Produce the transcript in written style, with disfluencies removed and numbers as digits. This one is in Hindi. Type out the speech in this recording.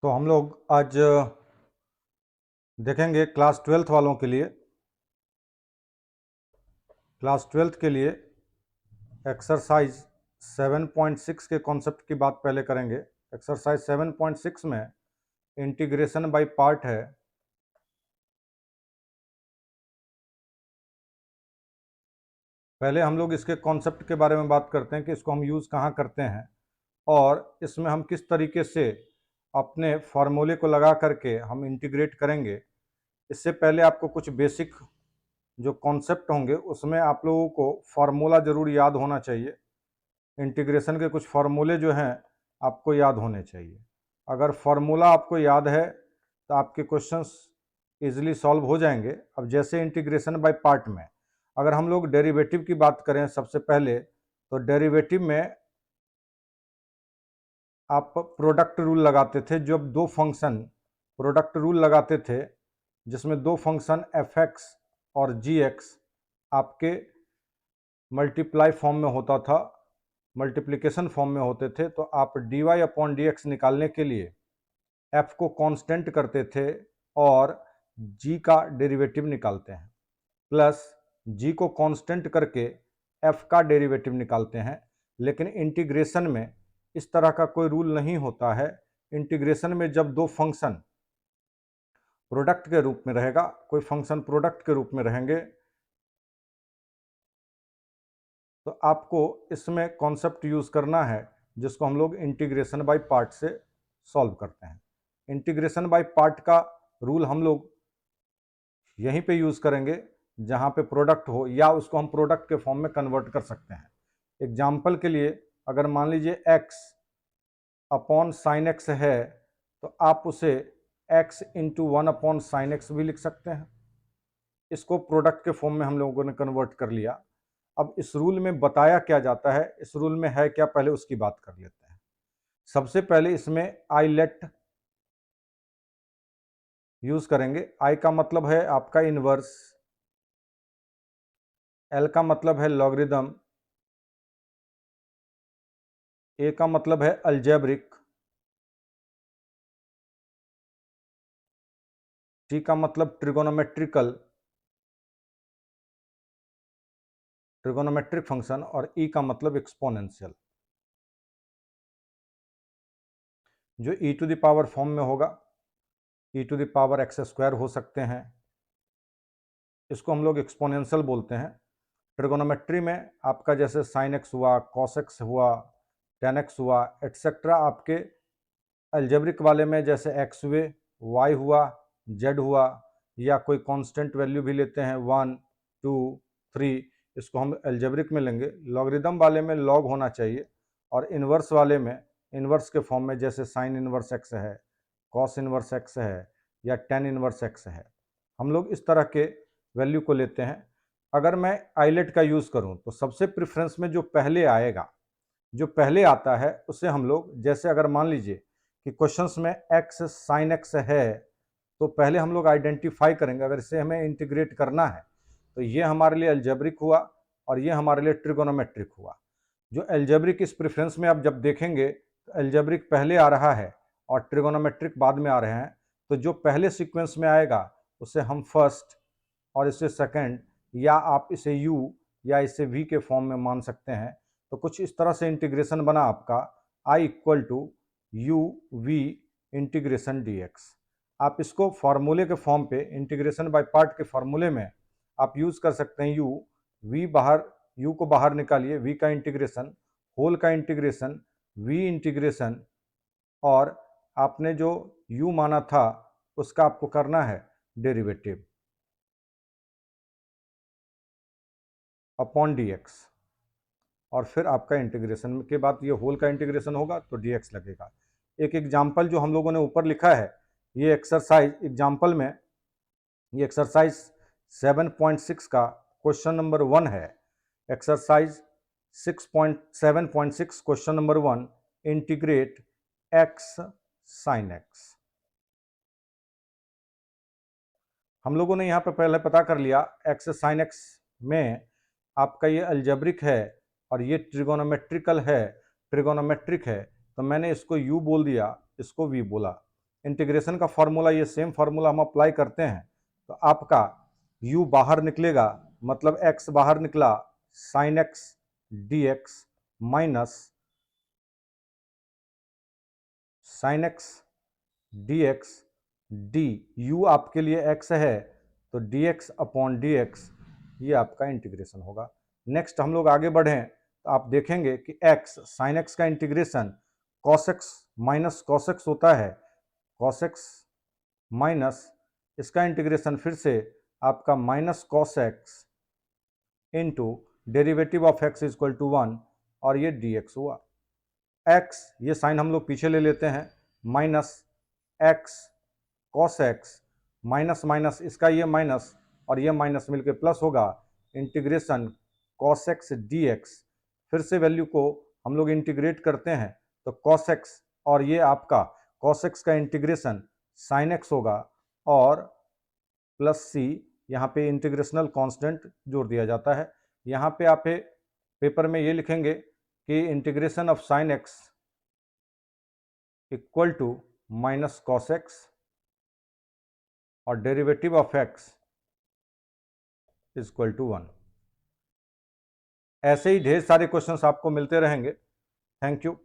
तो हम लोग आज देखेंगे क्लास 12th वालों के लिए। क्लास 12th के लिए एक्सरसाइज 7.6 के कॉन्सेप्ट की बात पहले करेंगे। एक्सरसाइज 7.6 में इंटीग्रेशन बाय पार्ट है। पहले हम लोग इसके कॉन्सेप्ट के बारे में बात करते हैं कि इसको हम यूज़ कहाँ करते हैं और इसमें हम किस तरीके से अपने फार्मूले को लगा करके हम इंटीग्रेट करेंगे। इससे पहले आपको कुछ बेसिक जो कॉन्सेप्ट होंगे उसमें आप लोगों को फार्मूला ज़रूर याद होना चाहिए। इंटीग्रेशन के कुछ फार्मूले जो हैं आपको याद होने चाहिए। अगर फार्मूला आपको याद है तो आपके क्वेश्चंस इजीली सॉल्व हो जाएंगे। अब जैसे इंटीग्रेशन बाय पार्ट में अगर हम लोग डेरिवेटिव की बात करें सबसे पहले, तो डेरिवेटिव में आप प्रोडक्ट रूल लगाते थे। जब दो फंक्शन प्रोडक्ट रूल लगाते थे जिसमें दो फंक्शन f(x) और g(x) आपके मल्टीप्लाई फॉर्म में होता था, मल्टीप्लिकेशन फॉर्म में होते थे, तो आप dy/dx निकालने के लिए f को कांस्टेंट करते थे और g का डेरिवेटिव निकालते हैं, प्लस g को कांस्टेंट करके f का डेरिवेटिव निकालते हैं। लेकिन इंटीग्रेशन में इस तरह का कोई रूल नहीं होता है। इंटीग्रेशन में जब दो फंक्शन प्रोडक्ट के रूप में रहेगा, कोई फंक्शन प्रोडक्ट के रूप में रहेंगे, तो आपको इसमें कॉन्सेप्ट यूज़ करना है जिसको हम लोग इंटीग्रेशन बाय पार्ट से सॉल्व करते हैं। इंटीग्रेशन बाय पार्ट का रूल हम लोग यहीं पे यूज़ करेंगे जहाँ पे प्रोडक्ट हो, या उसको हम प्रोडक्ट के फॉर्म में कन्वर्ट कर सकते हैं। एग्जाम्पल के लिए अगर मान लीजिए x अपॉन साइन एक्स है तो आप उसे x into 1 upon sine x भी लिख सकते हैं। इसको प्रोडक्ट के फॉर्म में हम लोगों ने कन्वर्ट कर लिया। अब इस रूल में बताया क्या जाता है, इस रूल में है क्या, पहले उसकी बात कर लेते हैं। सबसे पहले इसमें आई लेट यूज करेंगे। आई का मतलब है आपका इनवर्स, एल का मतलब है लॉगरिदम, ए का मतलब है अलजेब्रिक, टी का मतलब ट्रिगोनोमेट्रिकल, ट्रिगोनोमेट्रिक फंक्शन, और ई का मतलब एक्सपोनेंशियल। जो e to the power form में होगा, e to the power x square हो सकते हैं, इसको हम लोग एक्सपोनेंशियल बोलते हैं। ट्रिगोनोमेट्री में आपका जैसे साइन एक्स हुआ, कॉस एक्स हुआ, टेन एक्स हुआ, एट्सेट्रा। आपके अलजेब्रिक वाले में जैसे एक्स हुए, वाई हुआ, जेड हुआ, या कोई कांस्टेंट वैल्यू भी लेते हैं 1 2 3, इसको हम अलजेब्रिक में लेंगे। लॉगरिदम वाले में लॉग होना चाहिए, और इन्वर्स वाले में इन्वर्स के फॉर्म में जैसे साइन इन्वर्स एक्स है, कॉस इन्वर्स एक्स है, या टेन इन्वर्स एक्स है। हम लोग इस तरह के वैल्यू को लेते हैं। अगर मैं आईलेट का यूज़ करूं तो सबसे प्रेफरेंस में जो पहले आएगा, जो पहले आता है, उसे हम लोग, जैसे अगर मान लीजिए कि क्वेश्चंस में x साइन एक्स है, तो पहले हम लोग आइडेंटिफाई करेंगे अगर इसे हमें इंटीग्रेट करना है तो ये हमारे लिए अलजेब्रिक हुआ और ये हमारे लिए ट्रिगोनोमेट्रिक हुआ। जो अलजेब्रिक इस प्रेफरेंस में आप जब देखेंगे तो अलजेब्रिक पहले आ रहा है और ट्रिगोनोमेट्रिक बाद में आ रहे हैं, तो जो पहले सीक्वेंस में आएगा उसे हम फर्स्ट और इसे सेकंड, या आप इसे u या इसे v के फॉर्म में मान सकते हैं। तो कुछ इस तरह से इंटीग्रेशन बना आपका i equal to u v integration dx। आप इसको फार्मूले के फॉर्म पे, इंटीग्रेशन बाय पार्ट के फार्मूले में आप यूज़ कर सकते हैं। u v बाहर, u को बाहर निकालिए, v का इंटीग्रेशन, होल का इंटीग्रेशन, v इंटीग्रेशन, और आपने जो u माना था उसका आपको करना है डेरिवेटिव अपॉन dx, और फिर आपका इंटीग्रेशन के बाद ये होल का इंटीग्रेशन होगा तो dx लगेगा। एक एग्जाम्पल जो हम लोगों ने ऊपर लिखा है, ये एक्सरसाइज एग्जाम्पल में, ये एक्सरसाइज 7.6 का क्वेश्चन नंबर 1 है। Exercise 7.6 question number 1, integrate x sine x। हम लोगों ने यहाँ पे पहले पता कर लिया x साइन x में आपका ये अलजेब्रिक है और ये ट्रिगोनोमेट्रिकल है, ट्रिगोनोमेट्रिक है, तो मैंने इसको u बोल दिया, इसको v बोला। इंटीग्रेशन का फॉर्मूला, ये सेम फॉर्मूला हम अप्लाई करते हैं तो आपका u बाहर निकलेगा, मतलब x बाहर निकला, sine x D x minus sine x D x D, you आपके लिए x है तो dx अपॉन डी एक्स, ये आपका इंटीग्रेशन होगा। नेक्स्ट हम लोग आगे बढ़ें तो आप देखेंगे कि x साइन एक्स का integration cos x minus cos x होता है, कॉस एक्स माइनस इसका इंटीग्रेशन फिर से आपका minus cos x into derivative of x equal to 1 और ये dx हुआ। x ये साइन हम लोग पीछे ले लेते हैं, minus x cos x minus minus इसका ये माइनस और ये माइनस मिलके प्लस होगा, integration cos x D x, फिर से वैल्यू को हम लोग इंटीग्रेट करते हैं तो कॉस एक्स और ये आपका कॉस एक्स का इंटीग्रेशन साइन एक्स होगा और प्लस सी, यहाँ पे इंटीग्रेशनल कांस्टेंट जोड़ दिया जाता है। यहाँ पे आप पेपर में ये लिखेंगे कि integration of sine x equal to minus cos x और derivative of x equal to 1। ऐसे ही ढेर सारे क्वेश्चंस आपको मिलते रहेंगे। Thank you.